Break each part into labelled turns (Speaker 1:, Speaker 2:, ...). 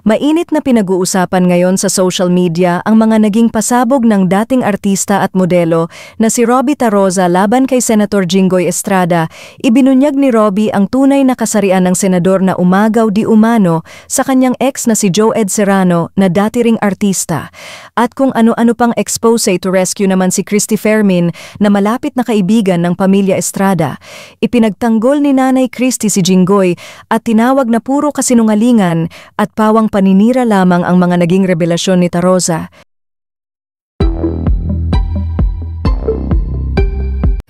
Speaker 1: Mainit na pinag-uusapan ngayon sa social media ang mga naging pasabog ng dating artista at modelo na si Robbie Taroza laban kay Senator Jinggoy Estrada. Ibinunyag ni Robbie ang tunay na kasarian ng senador na umagaw di umano sa kanyang ex na si Joed Serrano na dati ring artista. At kung ano-ano pang expose to rescue naman si Christy Fermin na malapit na kaibigan ng pamilya Estrada. Ipinagtanggol ni Nanay Christy si Jinggoy at tinawag na puro kasinungalingan at pawang paninira lamang ang mga naging revelasyon ni Taroza.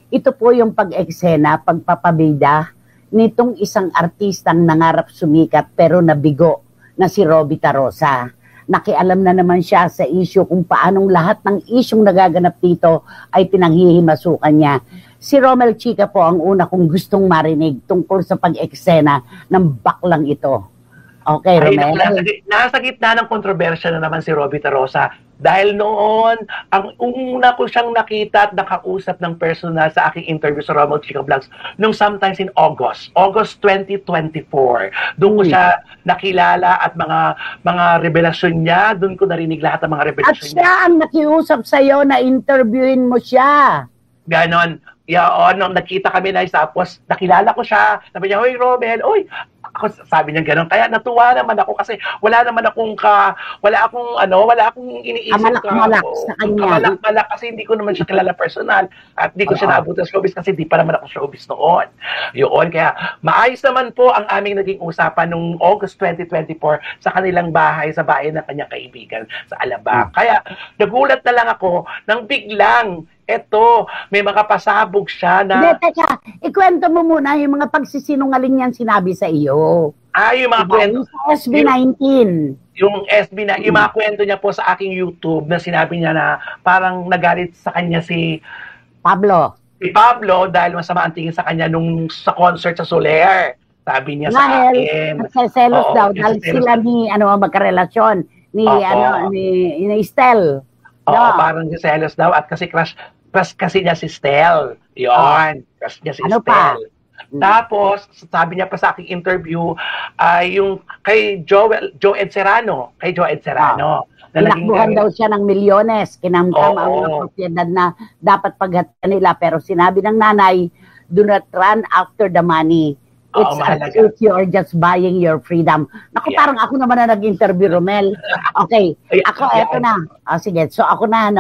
Speaker 2: Ito po yung pag-eksena, pagpapabida nitong isang artistang nangarap sumikat pero nabigo na si Robbie Taroza. Nakialam na naman siya sa issue kung paanong lahat ng isyong nagaganap dito ay pinanghihimasukan niya. Si Romel Chica po ang una kong gustong marinig tungkol sa pag-eksena ng baklang ito. Okay, Romel.
Speaker 3: Nasa gitna ng kontrobersya na naman si Robbie Taroza dahil noon, ang una ko siyang nakita at nakausap ng personal sa aking interview sa Romel Chica Vlogs nung sometimes in August 2024. Doon ko siya nakilala at mga revelasyon niya, doon ko narinig lahat ng mga revelasyon niya.
Speaker 2: At siya ang nakiusap sa'yo na interviewin mo siya.
Speaker 3: Ganon. Nung nakita kami na tapos nakilala ko siya. Sabi niya, "Hoy Romel, oy." Ako, sabi niya gano'n. Kaya natuwa naman ako kasi wala akong iniisip
Speaker 2: Kamalak-malak sa kanya.
Speaker 3: Kamalak-malak kasi hindi ko naman siya kilala personal at hindi ko siya naabutan sa showbiz kasi hindi pa naman ako showbiz noon. Yun, kaya maayos naman po ang aming naging usapan noong August 2024 sa kanilang bahay, sa bahay ng kanyang kaibigan sa Alabang. Kaya nagulat na lang ako nang biglang may mga pasabog siya na...
Speaker 2: Hindi, teka, ikwento mo muna yung mga pagsisinungaling niyang sinabi sa iyo.
Speaker 3: Yung mga kwento.
Speaker 2: Sa SB19.
Speaker 3: Yung mga kwento niya po sa aking YouTube na sinabi niya na parang nagalit sa kanya si
Speaker 2: Pablo.
Speaker 3: Si Pablo dahil masama ang tingin sa kanya nung sa concert sa Soler. Sabi niya sa akin.
Speaker 2: Nagseselos daw dahil sila ni magkarelasyon ni Estel.
Speaker 3: Parang si Celos daw at kasi crush kasi niya si Stel. Yun, crush niya si Stel. Tapos, sabi niya pa sa aking interview, yung kay Joed Serrano.
Speaker 2: Tinakbuhan daw siya ng milyones, kinamkam ang mga propiedad na dapat paghatian nila. Pero sinabi ng nanay, do not run after the money. It's as if you are just buying your freedom. Naku, parang ako naman na nag-interview, Romel. Okay, eto na. Sige, so ako na,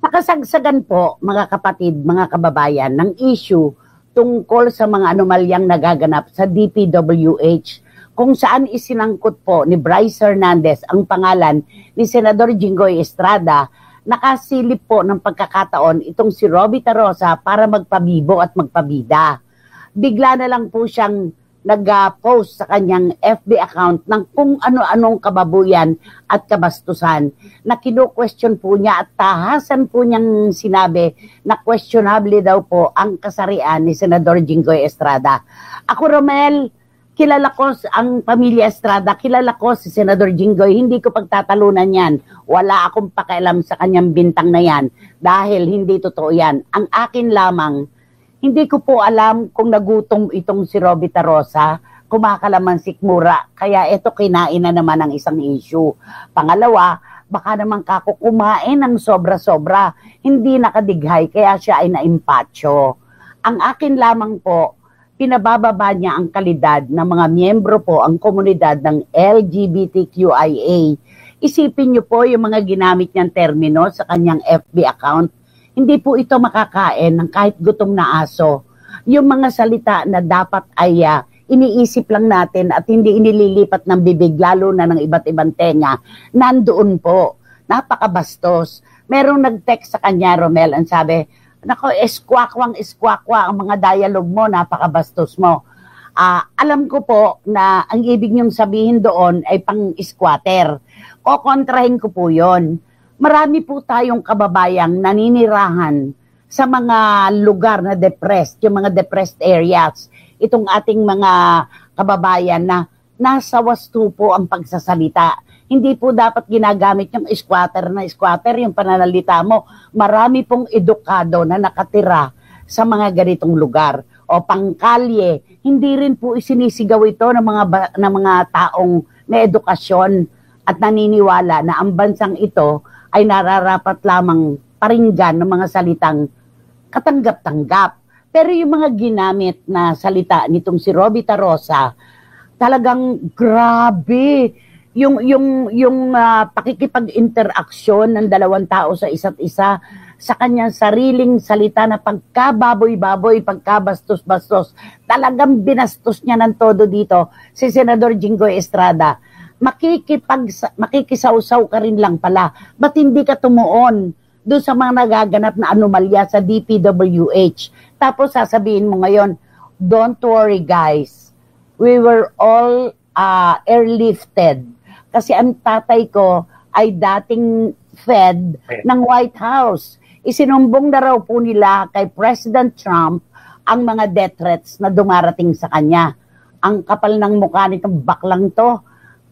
Speaker 2: Nakasagsagan po, mga kapatid, mga kababayan, ng issue tungkol sa mga anomalyang nagaganap sa DPWH, kung saan isinangkot po ni Bryce Hernandez ang pangalan ni Senador Jinggoy Estrada. Nakasilip po ng pagkakataon itong si Robbie Taroza para magpabibo at magpabida. Bigla na lang po siyang nag-post sa kanyang FB account ng kung ano-anong kababuyan at kabastusan na kino-question po niya at tahasan po niyang sinabi na questionable daw po ang kasarian ni Senador Jinggoy Estrada. Ako, Romel, kilala ko ang pamilya Estrada, kilala ko si Senador Jinggoy, hindi ko pagtatalunan yan. Wala akong pakialam sa kanyang bintang na yan dahil hindi totoo yan. Ang akin lamang, hindi ko po alam kung nagutom itong si Robbie Taroza, kumakalaman sikmura, kaya ito kinain na naman ang isang issue. Pangalawa, baka naman kumain ng sobra-sobra, hindi nakadighay, kaya siya ay naimpatyo. Ang akin lamang po, pinabababa niya ang kalidad ng mga miyembro po, ang komunidad ng LGBTQIA. Isipin niyo po yung mga ginamit niyang termino sa kanyang FB account. Hindi po ito makakain ng kahit gutom na aso. Yung mga salita na dapat ay iniisip lang natin at hindi inililipat ng bibig, lalo na ng iba't ibang tenga, nandoon po. Napakabastos. Merong nag-text sa kanya, Romel, ang sabi, nako, eskwakwa ang mga dialogue mo, napakabastos mo. Alam ko po na ang ibig niyong sabihin doon ay pang-squatter. O kontrahin ko po yon. Marami po tayong kababayang naninirahan sa mga lugar na depressed, yung mga depressed areas. Itong ating mga kababayan na nasa wasto po ang pagsasalita. Hindi po dapat ginagamit yung squatter, yung pananalita mo. Marami pong edukado na nakatira sa mga ganitong lugar. O pangkalye, hindi rin po isinisigaw ito ng mga taong may edukasyon at naniniwala na ang bansang ito ay nararapat lamang paringgan ng mga salitang katanggap-tanggap. Pero yung mga ginamit na salita nitong si Roby Tarosa, talagang grabe yung pakikipag-interaksyon ng dalawang tao sa isa't isa sa kanyang sariling salita na pagkababoy-baboy, pagkabastos-bastos. Talagang binastos niya ng todo dito si Senador Jinggoy Estrada. Makikisawsaw ka rin lang pala. Ba't hindi ka tumuon doon sa mga nagaganap na anomalya sa DPWH? Tapos sasabihin mo ngayon, don't worry guys, we were all airlifted. Kasi ang tatay ko ay dating Fed ng White House. Isinumbong na raw po nila kay President Trump ang mga death threats na dumarating sa kanya. Ang kapal ng mukha nitong baklang to.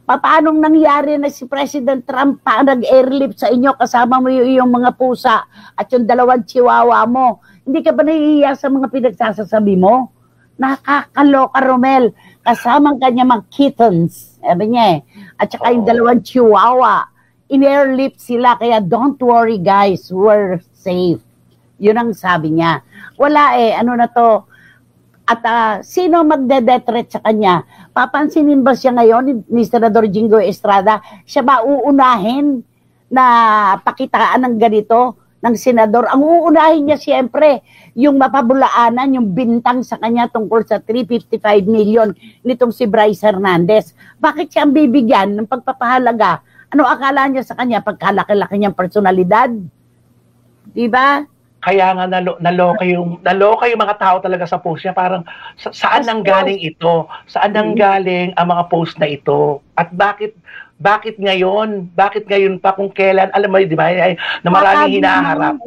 Speaker 2: Paanong nangyari na si President Trump pa nag-airlift sa inyo kasama mo yung mga pusa at yung dalawang chihuahua mo? Hindi ka ba nahihiya sa mga pinagsasasabi mo? Nakakaloka, Romel. Kasamang kanya mga kittens, sabi niya eh. At saka yung dalawang chihuahua, in-airlift sila, kaya don't worry guys, we're safe. Yun ang sabi niya. Wala eh, ano na to. At sino magde-death threat sa kanya? Papansinin ba siya ngayon ni Senador Jinggoy Estrada? Siya ba uunahin na pakitaan ng ganito ng senador? Ang uunahin niya siyempre, yung mapabulaanan, yung bintang sa kanya tungkol sa 355 million nitong si Bryce Hernandez. Bakit siya ang bibigyan ng pagpapahalaga? Ano akala niya sa kanya pagkalaki-laki niyang personalidad? Diba?
Speaker 3: Kaya nga naloka yung mga tao talaga sa post niya. Parang saan nang galing ito? Saan nang galing ang mga post na ito? At bakit ngayon? Bakit ngayon pa kung kailan? Alam mo, di ba? Na maraming hinaharap.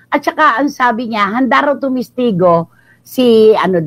Speaker 2: At saka ang sabi niya, handa raw tumistigo si ang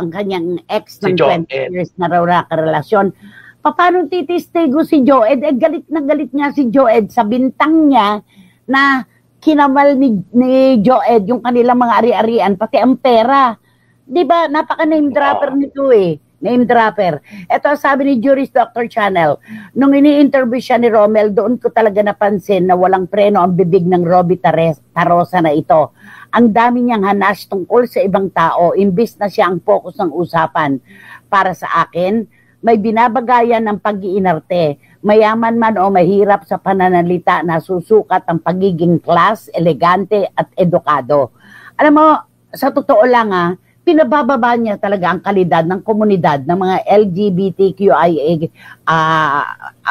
Speaker 2: kanyang ex ng 20 years na raw nakarelasyon. Paano titistigo si Joed? Galit na galit nga si Joed sa bintang niya na kinamal ni Joed yung kanilang mga ari-arian, pati ang pera. Di ba? Napaka-name dropper nito eh. Name dropper. Ito sabi ni Juris Dr. Channel, nung ini-interview siya ni Romel, doon ko talaga napansin na walang preno ang bibig ng Roby Tarosa na ito. Ang dami niyang hanas tungkol sa ibang tao, imbis na siya ang focus ng usapan. Para sa akin, may binabagayan ng pag-iinarte. Mayaman man o mahirap sa pananalita na susukat ang pagiging class, elegante at edukado. Alam mo, sa totoo lang pinabababa niya talaga ang kalidad ng komunidad ng mga LGBTQIA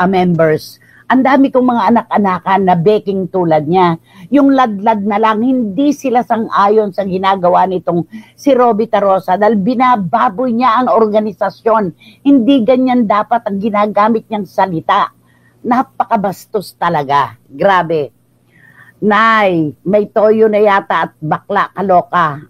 Speaker 2: members. Ang dami kong mga anak-anakan na baking tulad niya. Yung ladlad na lang, hindi sila sang-ayon sa ginagawa nitong si Roby Tarosa dahil binababoy niya ang organisasyon. Hindi ganyan dapat ang ginagamit niyang salita. Napakabastos talaga. Grabe. Nay, may toyo na yata at bakla, kaloka.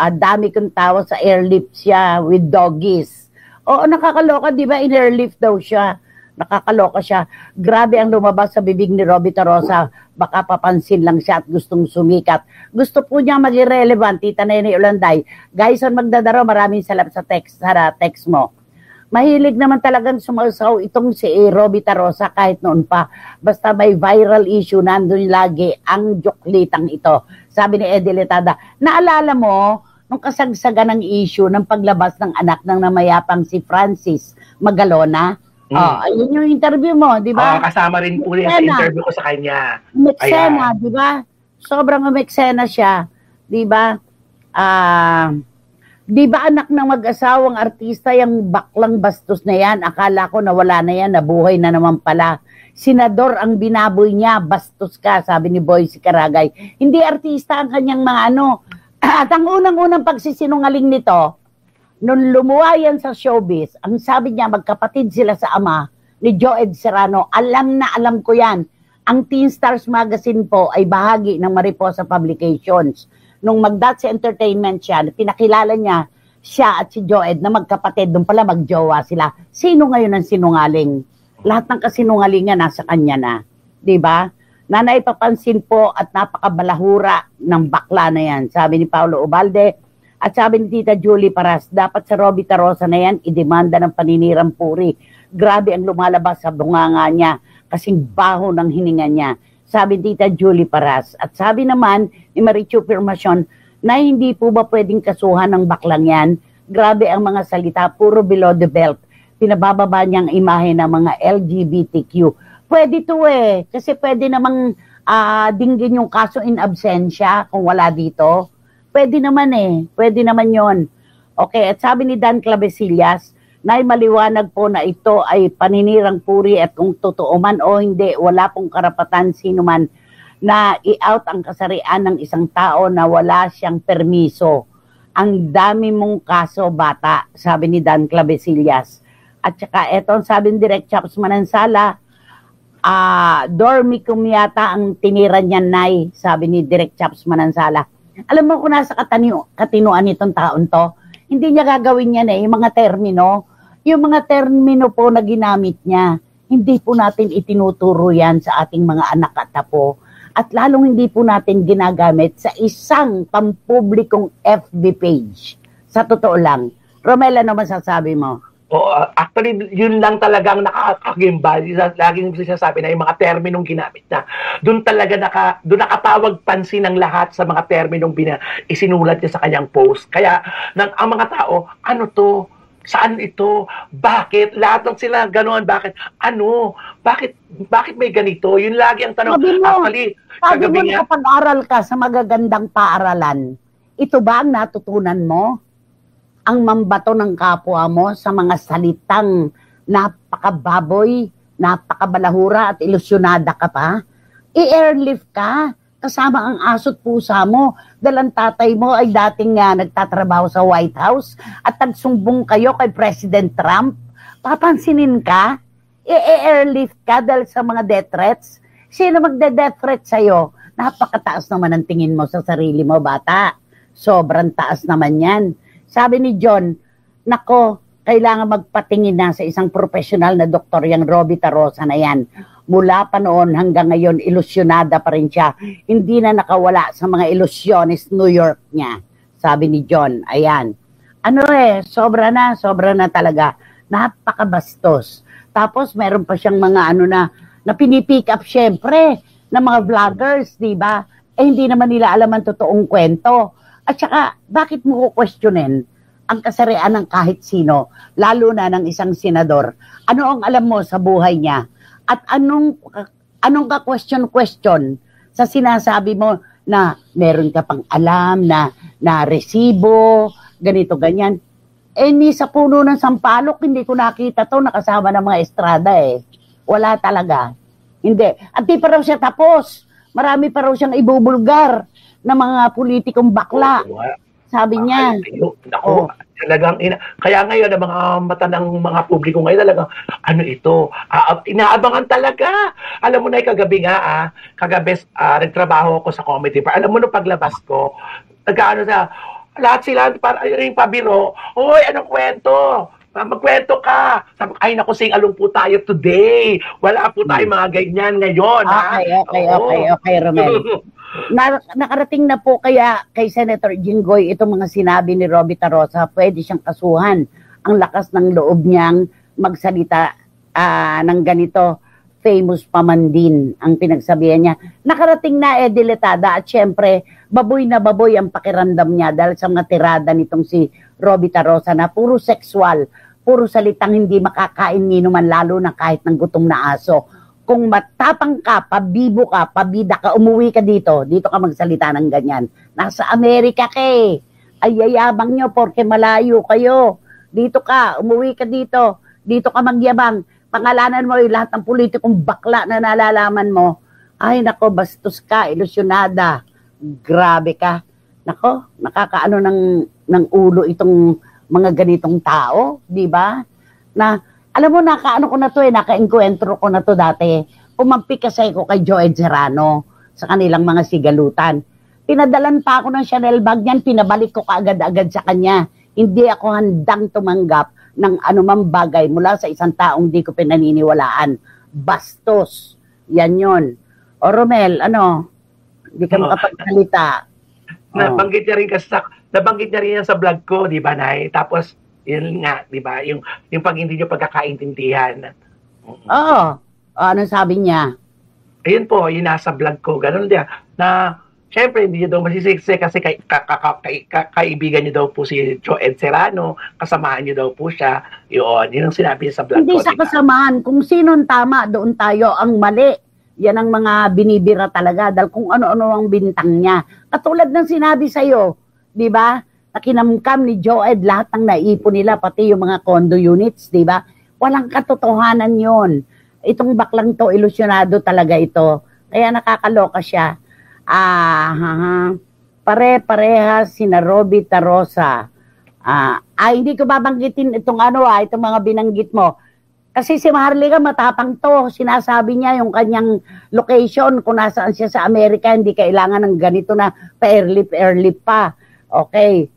Speaker 2: Dami kong tawa sa airlift siya with doggies. Oo, nakakaloka, di ba? In-airlift daw siya. Nakakaloka siya. Grabe ang lumabas sa bibig ni Roby Tarosa. Baka papansin lang siya at gustong sumikat. Gusto po niya maging relevant, Tita Nene Ulanday. Guys, magdadaro, maraming salamat sa text mo. Mahilig naman talagang sumasaw itong si Roby Tarosa kahit noon pa. Basta may viral issue, nandun lagi ang joklitang ito. Sabi ni Eddie Letada, naalala mo nung kasagsagan ng issue ng paglabas ng anak ng namayapang si Francis Magalona? Ayun yung interview mo, di ba?
Speaker 3: Kasama rin po sa interview ko sa kanya.
Speaker 2: Umeksena, di ba? Sobrang umeksena siya, di ba? Di ba anak ng mag-asawang artista, yung baklang bastos na yan, akala ko nawala na yan, nabuhay na naman pala. Senador ang binaboy niya, bastos ka, sabi ni Boyce Caragay. Hindi artista ang kanyang mga At ang unang-unang pagsisinungaling nito, nung lumuwa yan sa showbiz, ang sabi niya, magkapatid sila sa ama ni Joed Serrano. Alam na alam ko yan. Ang Teen Stars Magazine po ay bahagi ng Mariposa Publications. Nung mag-Dats Entertainment siya, pinakilala niya siya at si Joed na magkapatid, doon pala magjowa sila. Sino ngayon ang sinungaling? Lahat ng kasinungalingan nasa kanya na. Diba? Na naipapansin po at napakabalahura ng bakla na yan. Sabi ni Paulo Ubalde, At sabi ni Tita Julie Paras, dapat sa Robby Tarosa na yan, idemanda ng paninirang puri. Grabe ang lumalabas sa bunganga niya, kasing baho ng hininga niya. Sabi ni Tita Julie Paras. At sabi naman ni Marichu Firmacion, na hindi po ba pwedeng kasuhan ng baklang yan? Grabe ang mga salita, puro below the belt. Pinabababa niyang imahe ng mga LGBTQ. Pwede to kasi pwede namang dinggin yung kaso in absentia kung wala dito. Pwede naman pwede naman yon. Okay, at sabi ni Dan Clavesillas, na maliwanag po na ito ay paninirang puri at kung totoo man o hindi, wala pong karapatan sino man na i-out ang kasarian ng isang tao na wala siyang permiso. Ang dami mong kaso, bata, sabi ni Dan Clavesillas. At saka eto, sabi ni Direk Chaps Manansala, Dormicum yata ang tinira niya, Nay, sabi ni Direk Chaps Manansala. Alam mo kung nasa katinuan nitong taon to, hindi niya gagawin yan yung mga termino. Yung mga termino po na ginamit niya, hindi po natin itinuturo yan sa ating mga anak at apo. At lalong hindi po natin ginagamit sa isang pampublikong FB page. Sa totoo lang. Romel, ano masasabi mo?
Speaker 3: Actually, yun lang talagang nakakagimbal. Laging sinasabi na yung mga terminong ginamit na. Doon talaga doon nakatawag pansin ng lahat sa mga terminong isinulat niya sa kanyang post. Kaya ang mga tao, ano to? Saan ito? Bakit? Lahat ng sila ganoon. Bakit? Ano? Bakit may ganito? Yun lagi ang tanong.
Speaker 2: Sabi mo nakapag-aral ka sa magagandang paaralan. Ito ba ang natutunan mo? Ang mambato ng kapwa mo sa mga salitang napakababoy, napakabalahura at ilusyonada ka pa? I-airlift ka kasama ang aso't pusa mo. Dahil ang tatay mo ay dating nagtatrabaho sa White House at nagsumbong kayo kay President Trump. Papansinin ka? I-airlift ka dahil sa mga death threats? Sino magde-death threat sa'yo? Napakataas naman ang tingin mo sa sarili mo, bata. Sobrang taas naman yan. Sabi ni John, nako, kailangan magpatingin na sa isang profesional na doktor yung Robby Tarosa na yan. Mula pa noon hanggang ngayon, ilusyonada pa rin siya. Hindi na nakawala sa mga ilusyonis New York niya. Sabi ni John, ayan. Sobra na talaga. Napakabastos. Tapos meron pa siyang mga na pinipick up syempre ng mga vloggers, di ba? Hindi naman nila alam ang totoong kwento. At saka, bakit mo ko-questionin ang kasarian ng kahit sino, lalo na ng isang senador? Ano ang alam mo sa buhay niya? At anong ka-question sa sinasabi mo na meron ka pang alam na resibo, ganito, ganyan? Ni sa puno ng sampalok, hindi ko nakita to nakasama ng mga estrada Wala talaga. Hindi. At di pa raw siya tapos. Marami pa raw siyang ibubulgar na mga politikong bakla. Sabi niya.
Speaker 3: Talagang kaya ngayon ang mga mata ng mga publiko ngayon talagang ano ito? Inaabangan talaga. Alam mo na kagabi nagtrabaho ako sa comedy bar. Alam mo nung paglabas ko, lahat sila para yung pabiro. Hoy, anong kwento? Magkwento ka. Sabi, ay naku, sing-along po tayo today. Wala po tayo mga ganyan ngayon.
Speaker 2: Okay, Romel. Nakarating na po kaya kay Senator Jinggoy itong mga sinabi ni Robby Tarosa, pwede siyang kasuhan. Ang lakas ng loob niyang magsalita ng ganito. Famous pa man din ang pinagsabihan niya. Nakarating na diletada at syempre, baboy na baboy ang pakiramdam niya dahil sa mga tirada nitong si Robby Tarosa na puro sexual, puro salitang hindi makakain man lalo na kahit ng gutom na aso. Kung matapang ka, pabibo ka, pabida ka, umuwi ka dito ka magsalita ng ganyan. Nasa Amerika ka ay yayabang nyo porque malayo kayo. Dito ka, umuwi ka dito ka magyabang. Pangalanan mo yung lahat ng politikong bakla na nalalaman mo. Ay nako, bastos ka, ilusyonada. Grabe ka. Nako, nakakaano ng ulo itong mga ganitong tao, di ba? Na, alam mo, nakaano ko na to naka-encuentro ko na to dati. Pumampi kasi ko kay Joed Serrano sa kanilang mga sigalutan. Pinadalan pa ako ng Chanel bag niyan, pinabalik ko kaagad-agad sa kanya. Hindi ako handang tumanggap ng anumang bagay mula sa isang taong di ko pinaniniwalaan. Bastos. Yan yon. O Romel, di ka makapagsalita.
Speaker 3: Nabanggit niya rin kasi nabanggit niya rin yan sa vlog ko, di ba, Nay? Tapos, yun nga, di ba, yung pag hindi nyo pagkakaintindihan.
Speaker 2: Oo. Anong sabi niya?
Speaker 3: Ayun po, yung nasa vlog ko, ganun din, na, syempre, hindi niyo daw masisiksi kasi kaibigan niyo daw po si Joed Serrano, kasamaan niyo daw po siya, yun ang sinabi niya sa vlog
Speaker 2: Hindi
Speaker 3: ko.
Speaker 2: sa kasamaan, kung sinong tama, doon tayo, ang mali. Yan ang mga binibira talaga, dahil kung ano-ano ang bintang niya. Katulad ng sinabi sa'yo, di ba? Nakinamkam ni Joed lahat ng naipon nila, pati yung mga condo units, di ba? Walang katotohanan yon. Itong baklang to, ilusyonado talaga ito. Kaya nakakaloka siya. Pare-parehas sina Robby Tarosa. Hindi ko babanggitin itong itong mga binanggit mo. Kasi si Maharlika matapang to. Sinasabi niya yung kanyang location kung nasaan siya sa Amerika, hindi kailangan ng ganito na pa-airlift pa. Okay.